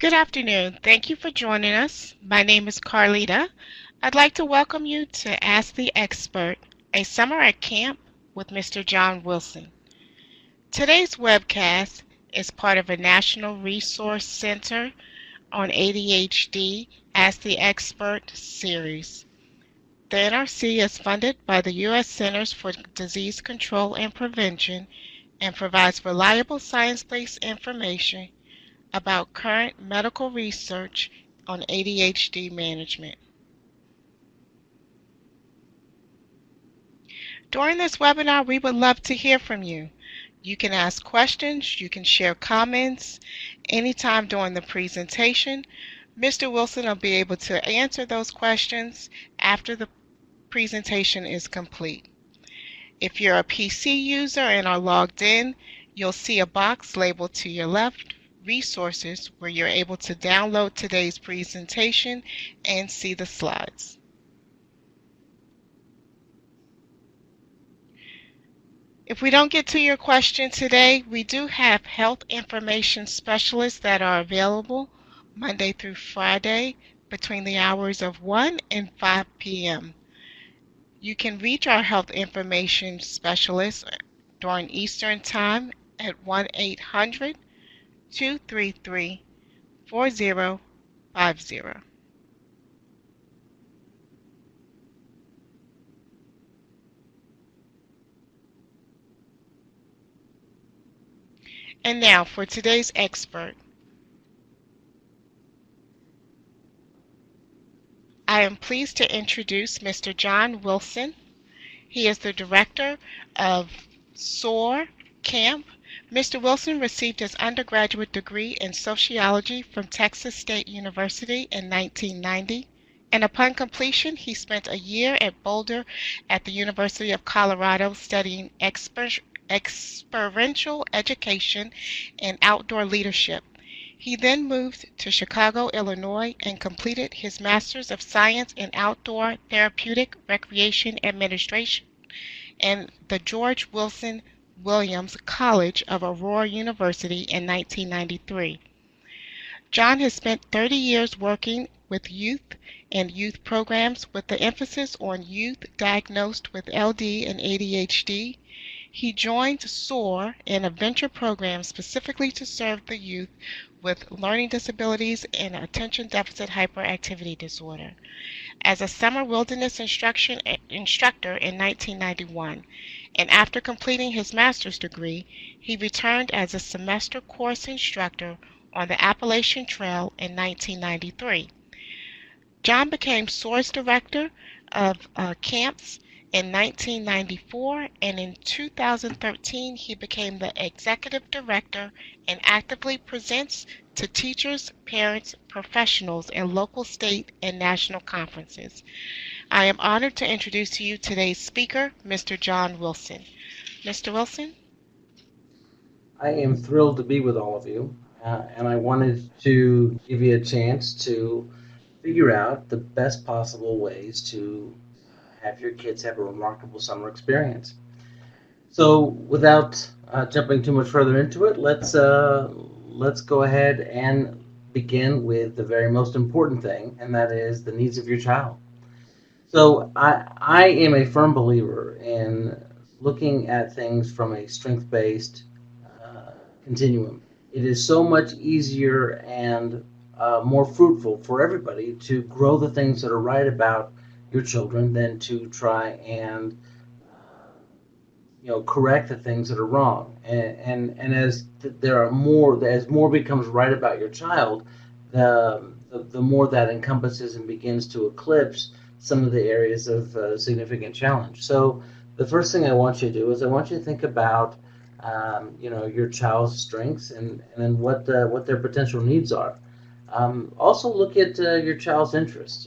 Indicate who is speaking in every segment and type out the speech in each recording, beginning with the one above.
Speaker 1: Good afternoon. Thank you for joining us. My name is Carlita. I'd like to welcome you to Ask the Expert, a summer at camp with Mr. John Willson. Today's webcast is part of a National Resource Center on ADHD Ask the Expert series. The NRC is funded by the U.S. Centers for Disease Control and Prevention and provides reliable science-based information about current medical research on ADHD management. During this webinar, we would love to hear from you. You can ask questions, you can share comments anytime during the presentation. Mr. Willson will be able to answer those questions after the presentation is complete. If you're a PC user and are logged in, you'll see a box labeled to your left, Resources, where you're able to download today's presentation and see the slides. If we don't get to your question today, we do have health information specialists that are available Monday through Friday between the hours of 1 and 5 p.m. You can reach our health information specialists during Eastern Time at 1-800-233-4050. And now for today's expert. I am pleased to introduce Mr. John Willson. He is the director of SOAR Camp. Mr. Willson received his undergraduate degree in sociology from Texas State University in 1990, and upon completion, he spent a year at Boulder at the University of Colorado studying experiential education and outdoor leadership. He then moved to Chicago, Illinois, and completed his Master's of Science in Outdoor Therapeutic Recreation Administration and the George Wilson Williams College of Aurora University in 1993. John has spent 30 years working with youth and youth programs with the emphasis on youth diagnosed with LD and ADHD. He joined SOAR in a venture program specifically to serve the youth with learning disabilities and attention deficit hyperactivity disorder as a summer wilderness instructor in 1991, and after completing his master's degree, he returned as a semester course instructor on the Appalachian Trail in 1993. John became SOAR's director of camps in 1994, and in 2013 he became the executive director and actively presents to teachers, parents, professionals in local, state, and national conferences. I am honored to introduce to you today's speaker, Mr. John Willson. Mr. Willson?
Speaker 2: I am thrilled to be with all of you, and I wanted to give you a chance to figure out the best possible ways to have your kids have a remarkable summer experience. So, without jumping too much further into it, let's go ahead and begin with the very most important thing, and that is the needs of your child. So, I am a firm believer in looking at things from a strength-based continuum. It is so much easier and more fruitful for everybody to grow the things that are right about your children than to try and correct the things that are wrong. And as as more becomes right about your child, the more that encompasses and begins to eclipse some of the areas of significant challenge. So the first thing I want you to do is I want you to think about your child's strengths and then what their potential needs are. Also look at your child's interests.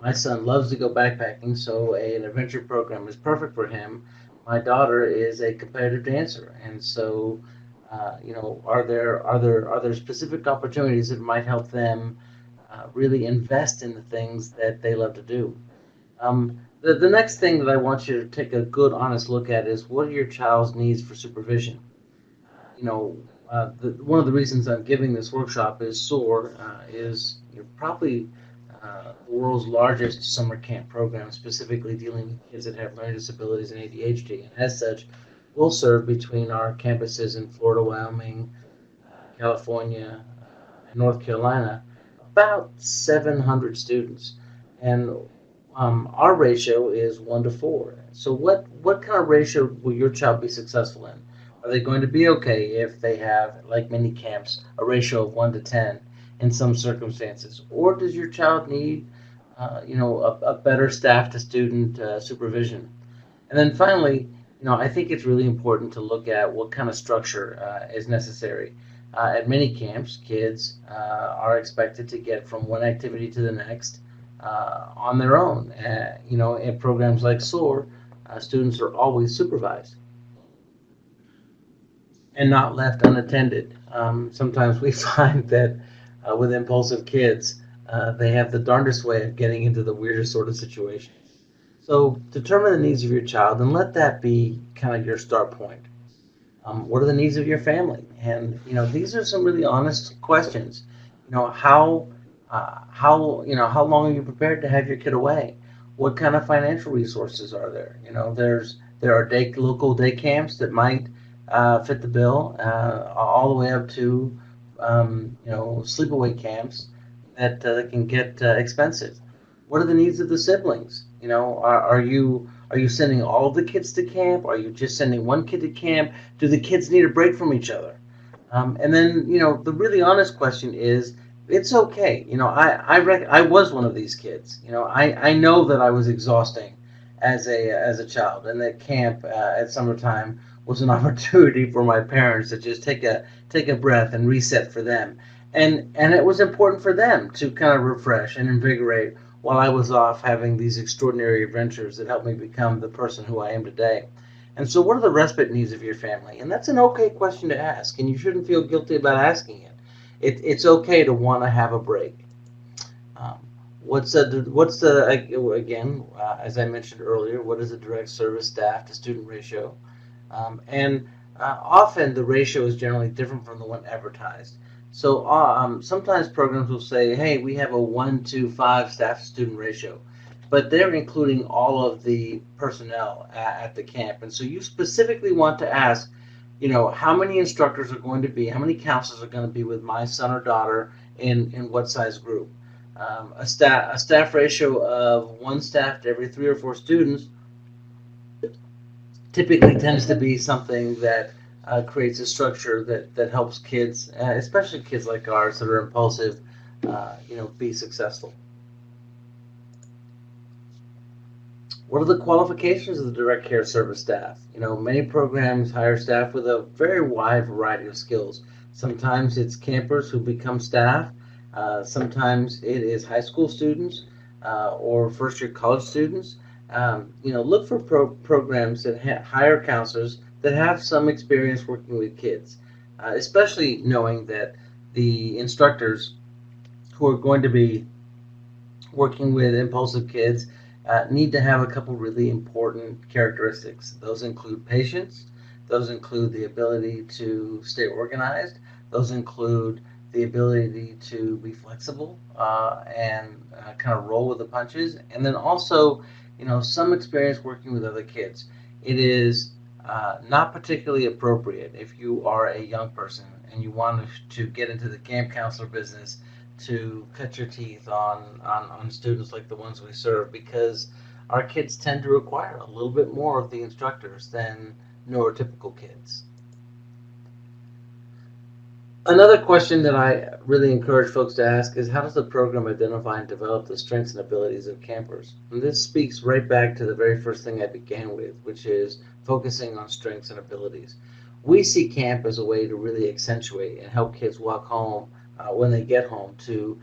Speaker 2: My son loves to go backpacking, so an adventure program is perfect for him. My daughter is a competitive dancer, and so are there specific opportunities that might help them really invest in the things that they love to do? The next thing that I want you to take a good, honest look at is what are your child's needs for supervision? one of the reasons I'm giving this workshop is SOAR is probably the world's largest summer camp program, specifically dealing with kids that have learning disabilities and ADHD. And as such, we'll serve between our campuses in Florida, Wyoming, California, and North Carolina about 700 students. And our ratio is 1 to 4. So what kind of ratio will your child be successful in? Are they going to be okay if they have, like many camps, a ratio of 1 to 10 in some circumstances? Or does your child need, a better staff to student supervision? And then finally, I think it's really important to look at what kind of structure is necessary. At many camps, kids are expected to get from one activity to the next on their own. In programs like SOAR, students are always supervised and not left unattended. Sometimes we find that with impulsive kids, they have the darndest way of getting into the weirdest sort of situations. So determine the needs of your child and let that be kind of your start point. What are the needs of your family? And these are some really honest questions. How long are you prepared to have your kid away? What kind of financial resources are there? There are local day camps that might fit the bill, all the way up to sleepaway camps that can get expensive. What are the needs of the siblings? Are you sending all of the kids to camp? Are you just sending one kid to camp? Do the kids need a break from each other? And then the really honest question is, it's okay. I was one of these kids. I know that I was exhausting as a child, and that camp at summertime was an opportunity for my parents to just take a breath and reset for them, and it was important for them to kind of refresh and invigorate while I was off having these extraordinary adventures that helped me become the person who I am today. And so, what are the respite needs of your family? And that's an okay question to ask, and you shouldn't feel guilty about asking it. It's okay to want to have a break. What's the again, as I mentioned earlier, what is the direct service staff to student ratio? And often the ratio is generally different from the one advertised. So sometimes programs will say, hey, we have a 1-to-5 staff to student ratio, but they're including all of the personnel at the camp. And so you specifically want to ask, how many instructors are going to be, how many counselors are going to be with my son or daughter in what size group? A staff ratio of 1 staff to every 3 or 4 students typically tends to be something that creates a structure that helps kids, especially kids like ours that are impulsive, be successful. What are the qualifications of the direct care service staff? Many programs hire staff with a very wide variety of skills. Sometimes it's campers who become staff. Sometimes it is high school students or first-year college students. Look for programs that hire counselors that have some experience working with kids, especially knowing that the instructors who are going to be working with impulsive kids need to have a couple really important characteristics. Those include patience. Those include the ability to stay organized. Those include the ability to be flexible and kind of roll with the punches. And then also, some experience working with other kids. It is not particularly appropriate if you are a young person and you want to get into the camp counselor business to cut your teeth on students like the ones we serve, because our kids tend to require a little bit more of the instructors than neurotypical kids. Another question that I really encourage folks to ask is, how does the program identify and develop the strengths and abilities of campers? And this speaks right back to the very first thing I began with, which is focusing on strengths and abilities. We see camp as a way to really accentuate and help kids walk home when they get home to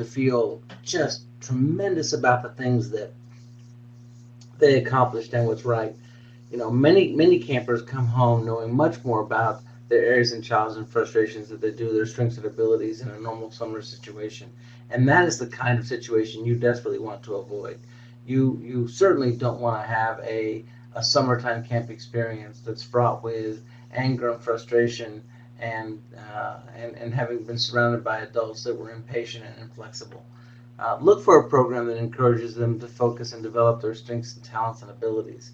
Speaker 2: feel just tremendous about the things that they accomplished and what's right. Many campers come home knowing much more about their areas and challenges and frustrations that they do their strengths and abilities in a normal summer situation. And that is the kind of situation you desperately want to avoid. You certainly don't want to have a summertime camp experience that's fraught with anger and frustration and having been surrounded by adults that were impatient and inflexible. Look for a program that encourages them to focus and develop their strengths and talents and abilities.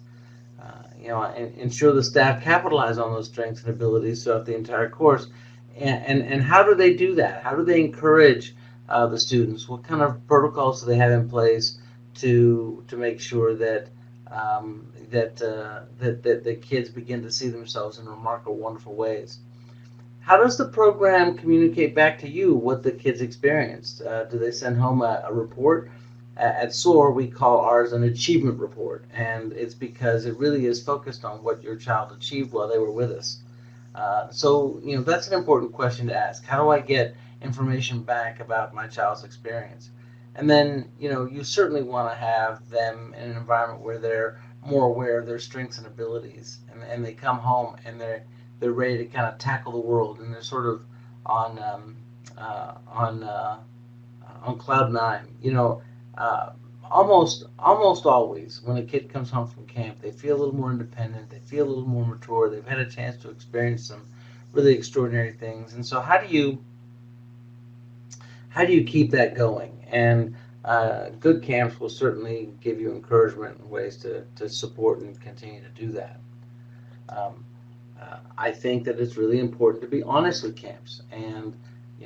Speaker 2: And ensure the staff capitalize on those strengths and abilities throughout the entire course. And how do they do that? How do they encourage the students? What kind of protocols do they have in place to make sure that that the kids begin to see themselves in remarkable, wonderful ways? How does the program communicate back to you what the kids experienced? Do they send home a report? At SOAR, we call ours an achievement report, and it's because it really is focused on what your child achieved while they were with us. So, that's an important question to ask. How do I get information back about my child's experience? And then, you certainly want to have them in an environment where they're more aware of their strengths and abilities, and they come home and they're ready to kind of tackle the world, and they're sort of on on cloud nine. Almost always when a kid comes home from camp, they feel a little more independent, they feel a little more mature, they've had a chance to experience some really extraordinary things. And so how do you keep that going? And good camps will certainly give you encouragement and ways to support and continue to do that. I think that it's really important to be honest with camps, and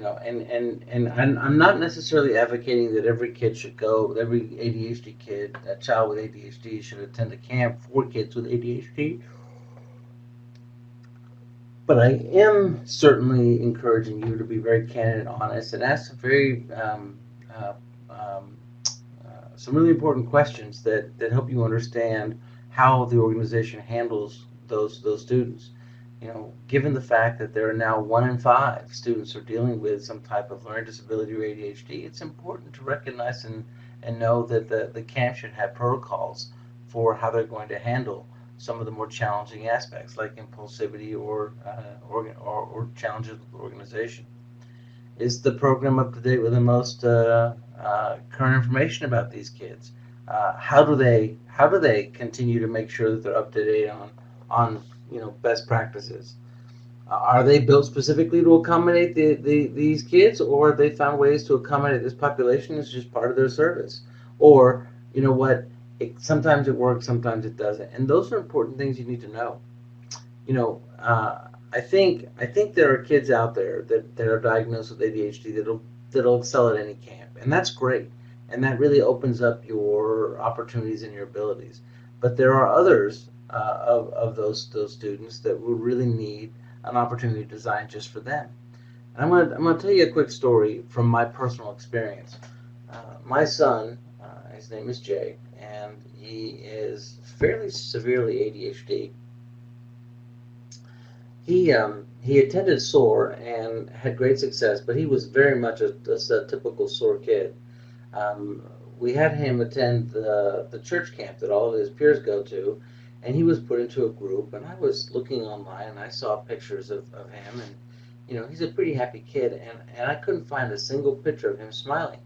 Speaker 2: I'm not necessarily advocating that every kid should go, every ADHD kid, a child with ADHD should attend a camp for kids with ADHD. But I am certainly encouraging you to be very candid and honest and ask some really important questions that help you understand how the organization handles those students. Given the fact that there are now 1 in 5 students are dealing with some type of learning disability or ADHD, it's important to recognize and know that the camp should have protocols for how they're going to handle some of the more challenging aspects, like impulsivity or challenges with organization. Is the program up to date with the most current information about these kids? How do they continue to make sure that they're up to date on best practices? Are they built specifically to accommodate these kids, or have they found ways to accommodate this population as just part of their service? Or, sometimes it works, sometimes it doesn't. And those are important things you need to know. I think there are kids out there that are diagnosed with ADHD that'll excel at any camp, and that's great. And that really opens up your opportunities and your abilities. But there are others of those students that will really need an opportunity designed just for them. And I'm gonna tell you a quick story from my personal experience. My son, his name is Jay, and he is fairly severely ADHD. He attended SOAR and had great success, but he was very much a typical SOAR kid. We had him attend the church camp that all of his peers go to, and he was put into a group, and I was looking online and I saw pictures of him, and he's a pretty happy kid, and I couldn't find a single picture of him smiling.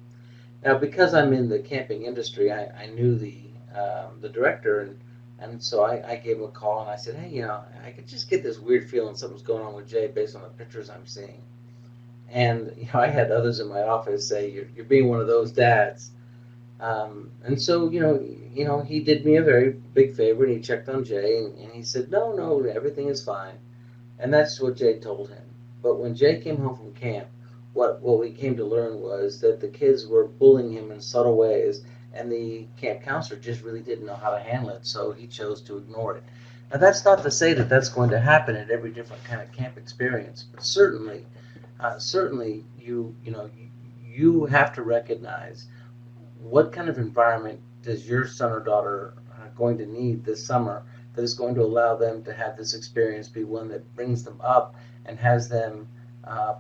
Speaker 2: Now, because I'm in the camping industry, I knew the director, and so I gave him a call and I said, hey, I could just get this weird feeling something's going on with Jay based on the pictures I'm seeing. And I had others in my office say, you're being one of those dads. And so, he did me a very big favor, and he checked on Jay, and he said, no, everything is fine. And that's what Jay told him. But when Jay came home from camp, what we came to learn was that the kids were bullying him in subtle ways, and the camp counselor just really didn't know how to handle it, so he chose to ignore it. Now, that's not to say that that's going to happen at every different kind of camp experience, but certainly you have to recognize what kind of environment does your son or daughter going to need this summer that is going to allow them to have this experience be one that brings them up and has them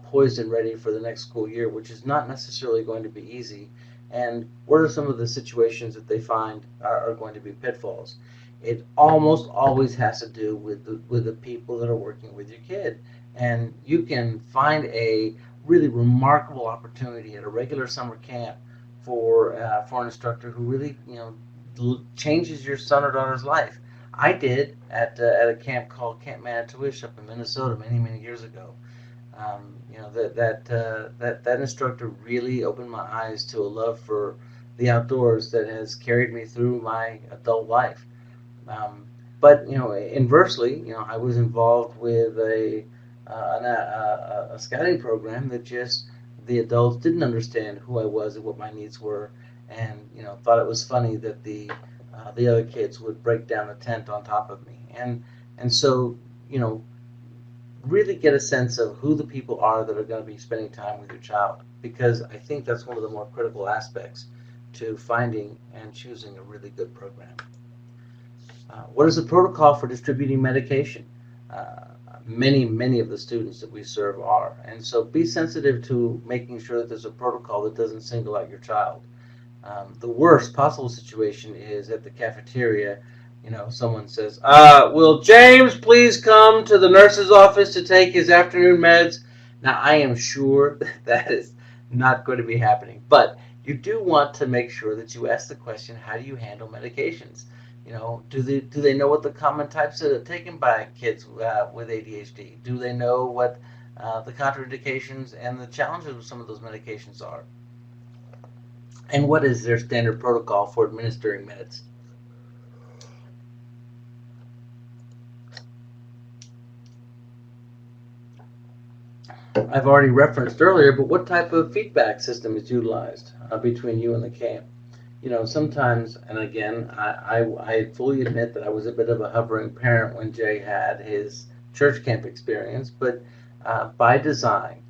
Speaker 2: poised and ready for the next school year, which is not necessarily going to be easy. And what are some of the situations that they find are going to be pitfalls? It almost always has to do with the people that are working with your kid. And you can find a really remarkable opportunity at a regular summer camp for an instructor who really changes your son or daughter's life. I did at a camp called Camp Manitowish up in Minnesota many years ago. That instructor really opened my eyes to a love for the outdoors that has carried me through my adult life. Um, but inversely, I was involved with a scouting program that just the adults didn't understand who I was and what my needs were, and thought it was funny that the other kids would break down the tent on top of me, and so really get a sense of who the people are that are going to be spending time with your child, because I think that's one of the more critical aspects to finding and choosing a really good program. What is the protocol for distributing medication? Uh, many of the students that we serve are, and so be sensitive to making sure that there's a protocol that doesn't single out your child. The worst possible situation is at the cafeteria. Someone says, "Will James please come to the nurse's office to take his afternoon meds?" Now, I am sure that is not going to be happening, but you do want to make sure that you ask the question, how do you handle medications? Do they know what the common types are taken by kids with ADHD? Do they know what the contraindications and the challenges of some of those medications are? And what is their standard protocol for administering meds? I've already referenced earlier, but what type of feedback system is utilized between you and the camp? Sometimes, and again, I fully admit that I was a bit of a hovering parent when Jay had his church camp experience, but by design,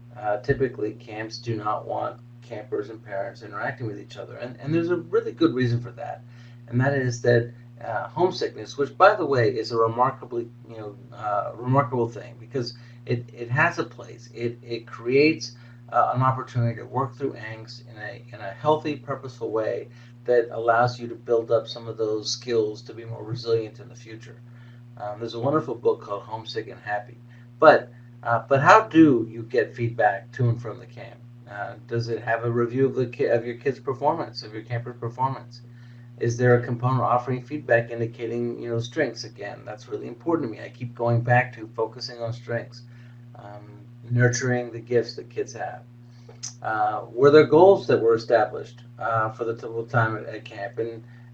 Speaker 2: typically camps do not want campers and parents interacting with each other, and there's a really good reason for that, and that is that homesickness, which by the way is a remarkable thing, because it has a place. It creates an opportunity to work through angst in a healthy, purposeful way that allows you to build up some of those skills to be more resilient in the future. There's a wonderful book called Homesick and Happy. But how do you get feedback to and from the camp? Does it have a review of your kid's performance, of your camper's performance? Is there a component offering feedback indicating strengths? Again, that's really important to me. I keep going back to focusing on strengths, nurturing the gifts that kids have. Were there goals that were established for the typical time at camp,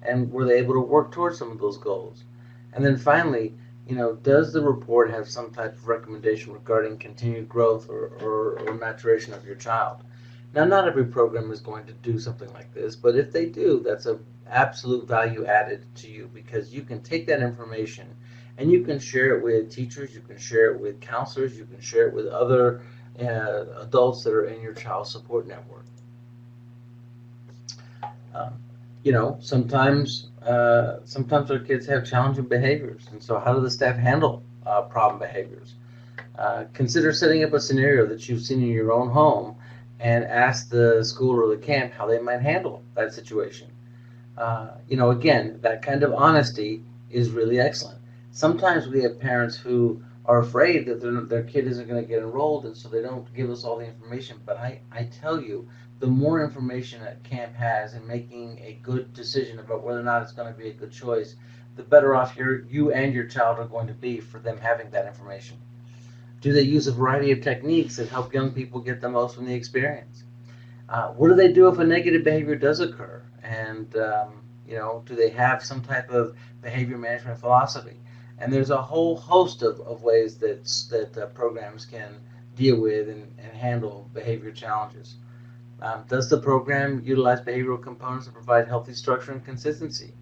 Speaker 2: and were they able to work towards some of those goals? And then finally, does the report have some type of recommendation regarding continued growth or maturation of your child? Now, not every program is going to do something like this, but if they do, that's an absolute value added to you, because you can take that information and you can share it with teachers, you can share it with counselors, you can share it with other adults that are in your child support network. Um, sometimes our kids have challenging behaviors, and so how do the staff handle problem behaviors? Consider setting up a scenario that you've seen in your own home and ask the school or the camp how they might handle that situation. Again, that kind of honesty is really excellent. Sometimes we have parents who are afraid that their kid isn't going to get enrolled, and so they don't give us all the information. But I tell you, the more information that camp has in making a good decision about whether or not it's going to be a good choice, the better off you and your child are going to be for them having that information. Do they use a variety of techniques that help young people get the most from the experience? What do they do if a negative behavior does occur? And do they have some type of behavior management philosophy? And there's a whole host of ways that programs can deal with and handle behavior challenges. Does the program utilize behavioral components to provide healthy structure and consistency?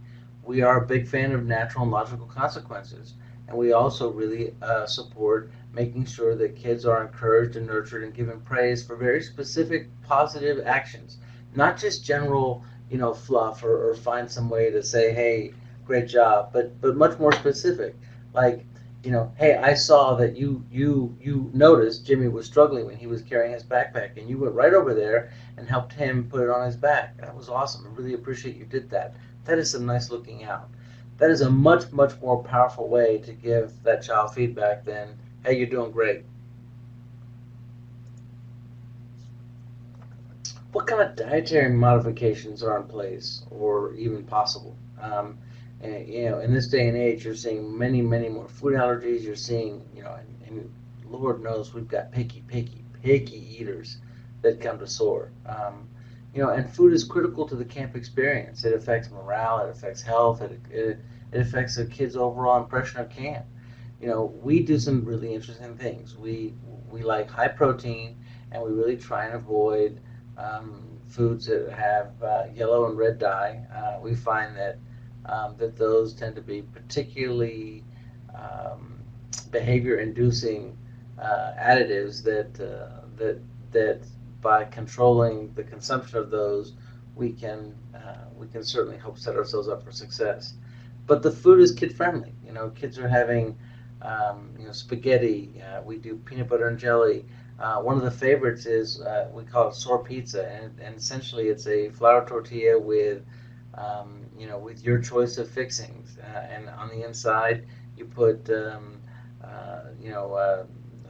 Speaker 2: We are a big fan of natural and logical consequences, and we also really support making sure that kids are encouraged and nurtured and given praise for very specific positive actions, not just general fluff or find some way to say, hey, great job, but much more specific, like hey, I saw that you noticed Jimmy was struggling when he was carrying his backpack, and you went right over there and helped him put it on his back. That was awesome. I really appreciate you did that. That is some nice looking out. That is a much more powerful way to give that child feedback than, hey, you're doing great. What kind of dietary modifications are in place or even possible? In this day and age, you're seeing many more food allergies. You're seeing, in Lord knows we've got picky eaters that come to SOAR. And food is critical to the camp experience. It affects morale, it affects health, it affects the kids' overall impression of camp. We do some really interesting things. We like high protein, and we really try and avoid foods that have yellow and red dye. We find that those tend to be particularly behavior-inducing additives that by controlling the consumption of those, we can certainly help set ourselves up for success. But the food is kid friendly. Kids are having spaghetti. We do peanut butter and jelly. One of the favorites is we call it SOAR pizza, and essentially it's a flour tortilla with your choice of fixings, and on the inside you put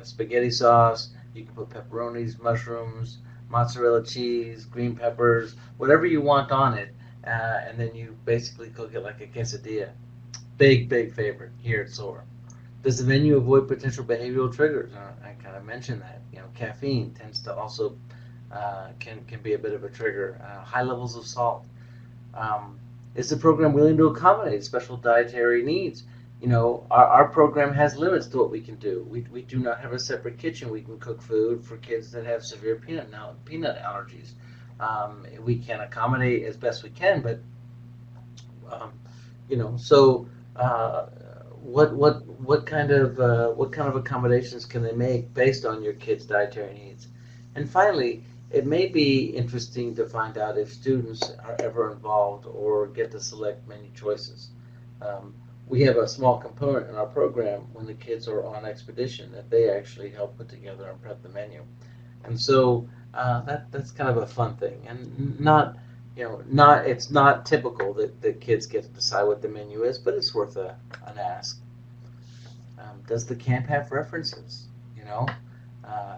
Speaker 2: spaghetti sauce. You can put pepperonis, mushrooms, mozzarella cheese, green peppers, whatever you want on it, and then you basically cook it like a quesadilla. Big favorite here at SOAR. Does the menu avoid potential behavioral triggers? I kind of mentioned that. Caffeine tends to also can be a bit of a trigger. High levels of salt. Is the program willing to accommodate special dietary needs? Our program has limits to what we can do. We do not have a separate kitchen. We can cook food for kids that have severe peanut allergies. We can accommodate as best we can, but so what kind of accommodations can they make based on your kids' dietary needs? And finally, it may be interesting to find out if students are ever involved or get to select menu choices. We have a small component in our program when the kids are on expedition that they actually help put together and prep the menu, and so that's kind of a fun thing, and it's not typical that the kids get to decide what the menu is, but it's worth an ask. Does the camp have references?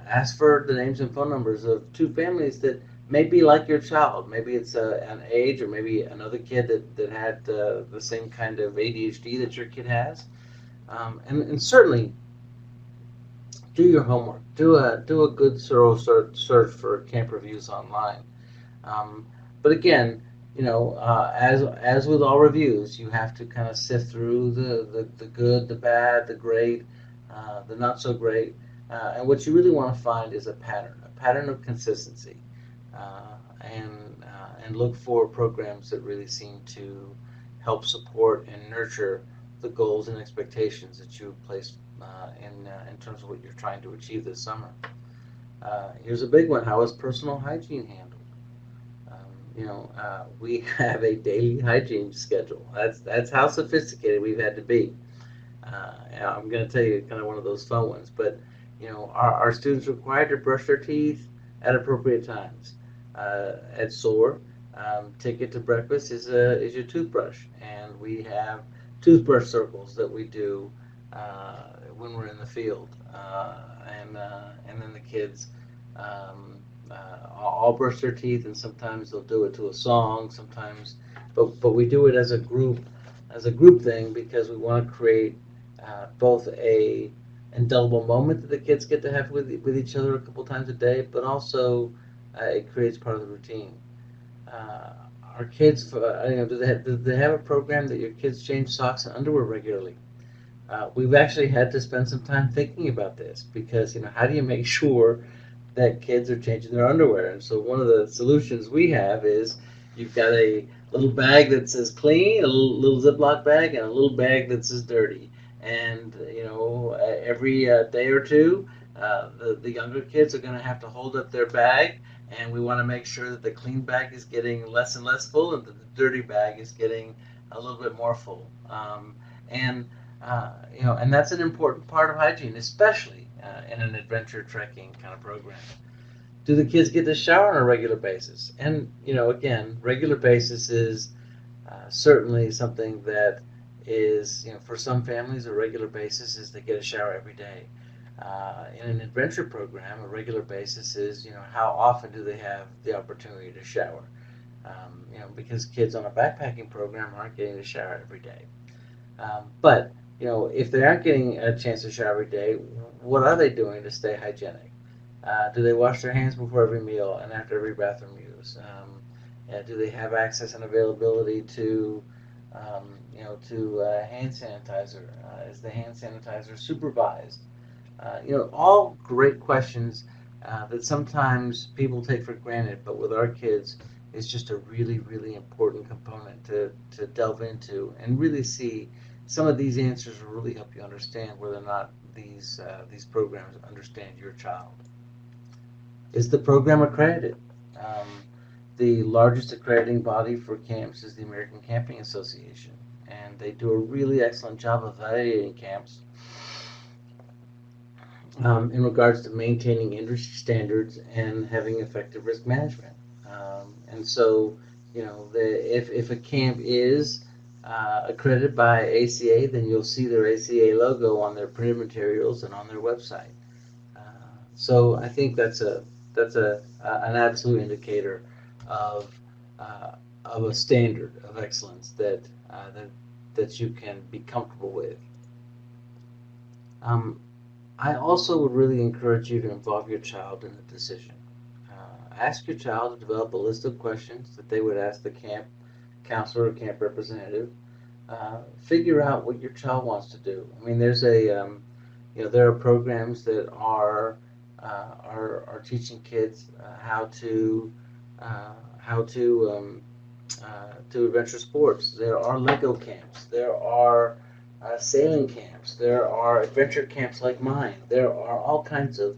Speaker 2: Ask for the names and phone numbers of two families that may be like your child. Maybe it's an age, or maybe another kid that had the same kind of ADHD that your kid has. And certainly do your homework. Do a good thorough search for camp reviews online. But again, as with all reviews, you have to kind of sift through the good, the bad, the great, the not so great. And what you really want to find is a pattern of consistency, and look for programs that really seem to help support and nurture the goals and expectations that you place in terms of what you're trying to achieve this summer. Here's a big one: how is personal hygiene handled? We have a daily hygiene schedule. That's how sophisticated we've had to be. I'm going to tell you kind of one of those fun ones, but our students are required to brush their teeth at appropriate times. At SOAR, ticket to breakfast is your toothbrush, and we have toothbrush circles that we do when we're in the field, and then the kids all brush their teeth, and sometimes they'll do it to a song, sometimes, but we do it as a group thing, because we want to create both a indelible moment that the kids get to have with each other a couple times a day, but also it creates part of the routine. Our kids, do they have a program that your kids change socks and underwear regularly? We've actually had to spend some time thinking about this, because how do you make sure that kids are changing their underwear? And so one of the solutions we have is you've got a little bag that says clean, a little Ziploc bag, and a little bag that says dirty. And every day or two, the younger kids are going to have to hold up their bag, and we want to make sure that the clean bag is getting less and less full, and that the dirty bag is getting a little bit more full. And that's an important part of hygiene, especially in an adventure trekking kind of program. Do the kids get to shower on a regular basis? And again, regular basis is certainly something that is, for some families, a regular basis is they get a shower every day. In an adventure program, a regular basis is, how often do they have the opportunity to shower? Because kids on a backpacking program aren't getting to shower every day. But if they aren't getting a chance to shower every day, what are they doing to stay hygienic? Do they wash their hands before every meal and after every bathroom use? Do they have access and availability to hand sanitizer? Is the hand sanitizer supervised? All great questions that sometimes people take for granted, but with our kids, it's just a really, really important component to delve into and really see. Some of these answers will really help you understand whether or not these programs understand your child. Is the program accredited? Um, the largest accrediting body for camps is the American Camping Association, and they do a really excellent job of evaluating camps in regards to maintaining industry standards and having effective risk management. And so, if a camp is accredited by ACA, then you'll see their ACA logo on their printed materials and on their website. So I think that's an absolute indicator of of a standard of excellence that you can be comfortable with. Um, I also would really encourage you to involve your child in the decision. Ask your child to develop a list of questions that they would ask the camp counselor or camp representative. Figure out what your child wants to do. I mean, there are programs that are teaching kids how to adventure sports. There are Lego camps. There are sailing camps. There are adventure camps like mine. There are all kinds of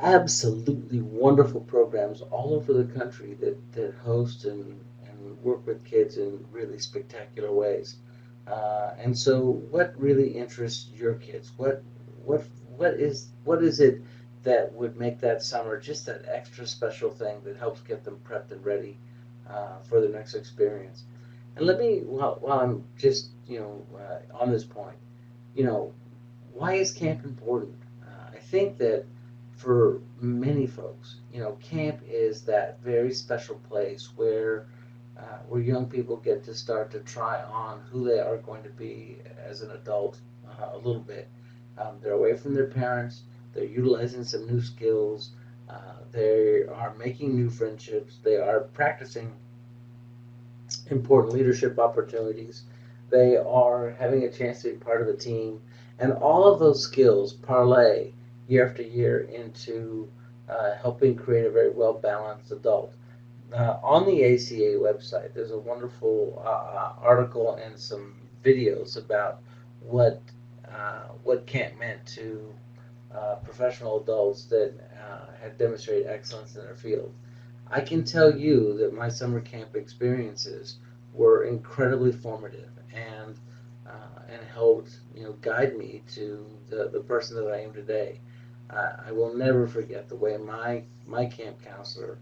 Speaker 2: absolutely wonderful programs all over the country that host and work with kids in really spectacular ways. And so, what really interests your kids? What what is it that would make that summer just that extra special thing that helps get them prepped and ready for their next experience? And let me, while I'm just on this point, you know, why is camp important? I think that for many folks, camp is that very special place where young people get to start to try on who they are going to be as an adult a little bit. They're away from their parents. They're utilizing some new skills. They are making new friendships. They are practicing important leadership opportunities. They are having a chance to be part of a team. And all of those skills parlay year after year into helping create a very well balanced adult. On the ACA website, there's a wonderful article and some videos about what what camp meant to professional adults that had demonstrated excellence in their field. I can tell you that my summer camp experiences were incredibly formative and helped guide me to the person that I am today. I will never forget the way my camp counselor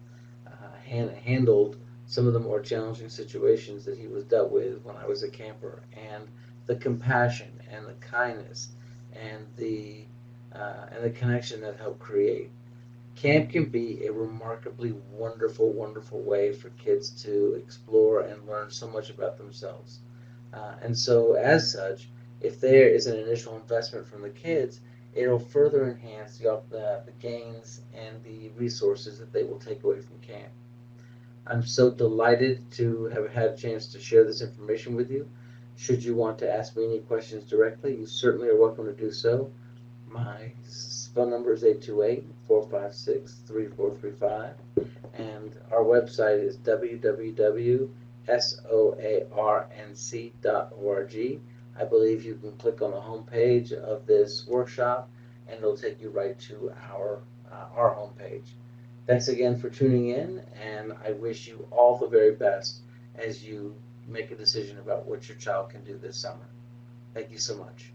Speaker 2: handled some of the more challenging situations that he was dealt with when I was a camper, and the compassion and the kindness and the connection that helped create. Camp can be a remarkably wonderful, wonderful way for kids to explore and learn so much about themselves. And so, as such, if there is an initial investment from the kids, it'll further enhance the gains and the resources that they will take away from camp. I'm so delighted to have had a chance to share this information with you. Should you want to ask me any questions directly, you certainly are welcome to do so. My phone number is 828-456-3435, and our website is www.soarnc.org. I believe you can click on the home page of this workshop, and it'll take you right to our homepage. Thanks again for tuning in, and I wish you all the very best as you make a decision about what your child can do this summer. Thank you so much.